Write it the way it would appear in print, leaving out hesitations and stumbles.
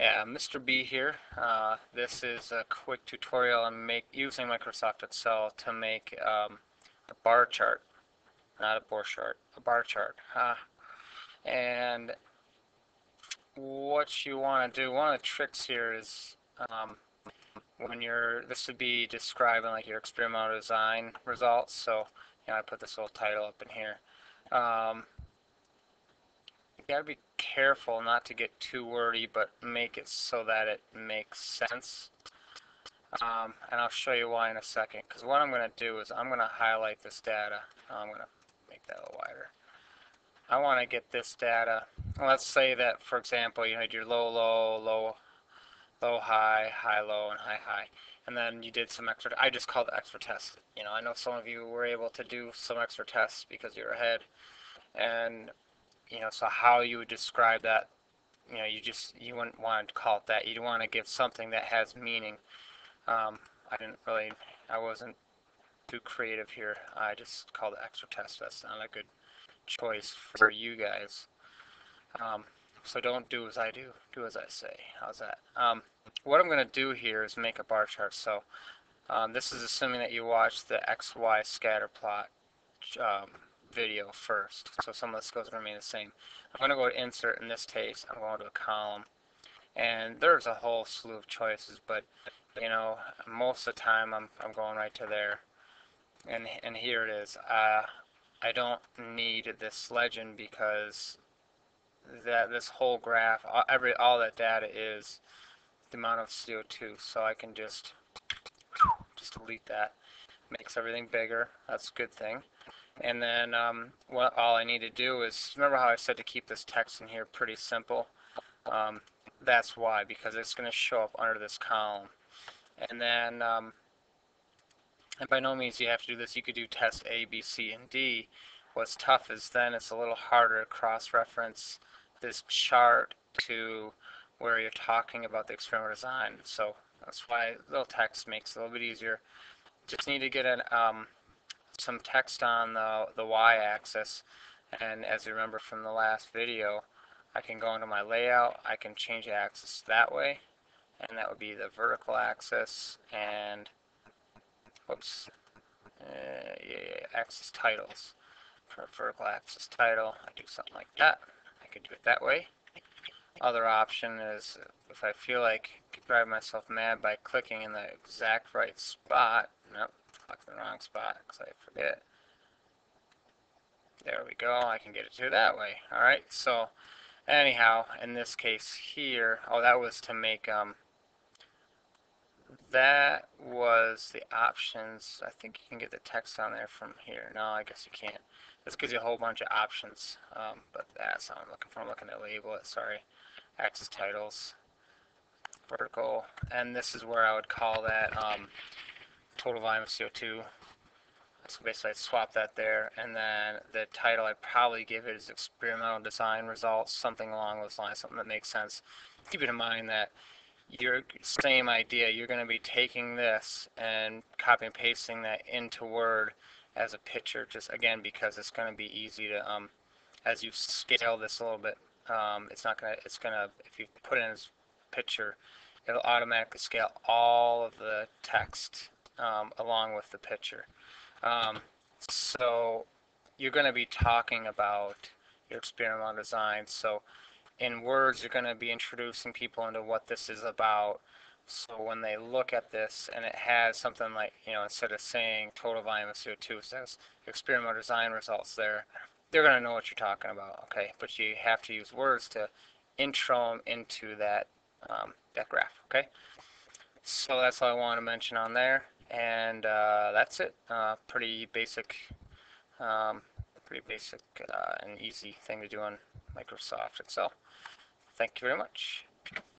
Yeah, Mr. B here. This is a quick tutorial on using Microsoft Excel to make a bar chart, not a bar chart, a bar chart. And what you want to do, one of the tricks here is this would be describing like your experimental design results. So, I put this little title up in here. You gotta be careful not to get too wordy, but make it so that it makes sense. And I'll show you why in a second. Because what I'm going to do is I'm going to highlight this data. I'm going to make that a little wider. I want to get this data. Let's say that, for example, you had your low, low, low, low, high, high, low, and high, high. And then you did some extra. I just called it extra tests. I know some of you were able to do some extra tests because you're ahead. And, so how you would describe that, you wouldn't want to call it that. You'd want to give something that has meaning. I wasn't too creative here. I just called it extra test. That's not a good choice for you guys. So don't do as I do. Do as I say. How's that? What I'm going to do here is make a bar chart. So this is assuming that you watch the XY scatter plot video first. So some of this goes to remain the same. I'm going to go to insert. In this case, I'm going to a column. And there's a whole slew of choices, but most of the time I'm going right to there. And here it is. I don't need this legend because this whole graph, all that data is the amount of CO2. So I can just delete that. Makes everything bigger. That's a good thing. And then all I need to do is, remember how I said to keep this text in here pretty simple? That's why, because it's going to show up under this column. And then, and by no means you have to do this. You could do test A, B, C, and D. What's tough is then it's a little harder to cross-reference this chart to where you're talking about the experimental design. So that's why little text makes it a little bit easier. Just need to get some text on the y-axis. And as you remember from the last video, I can go into my layout. I can change the axis that way. And that would be the vertical axis. And whoops, axis titles. For vertical axis title, I do something like that. I could do it that way. Other option is if I feel like driving myself mad by clicking in the exact right spot. Nope, clicked the wrong spot because I forget. There we go. I can get it to that way. All right. So anyhow, in this case here, that was to make that was the options. I think you can get the text on there from here. No, I guess you can't. This gives you a whole bunch of options, but that's not what I'm looking for. I'm looking to label it, sorry. Axis titles, vertical, and this is where I would call that total volume of CO2. So basically I'd swap that there, and then the title I'd probably give it is experimental design results, something along those lines, something that makes sense. Keep in mind that your same idea, you're going to be taking this and copy and pasting that into Word as a picture, just again because it's going to be easy to, as you scale this a little bit, it's going to, if you put it in as picture, it'll automatically scale all of the text along with the picture. So you're going to be talking about your experimental design. So in words, you're going to be introducing people into what this is about. So when they look at this and it has something like, instead of saying total volume of CO2, it says experimental design results there, they're going to know what you're talking about, okay? But you have to use words to intro them into that, that graph, okay? So that's all I want to mention on there. And that's it. Um, pretty basic and easy thing to do on Microsoft Excel. Thank you very much.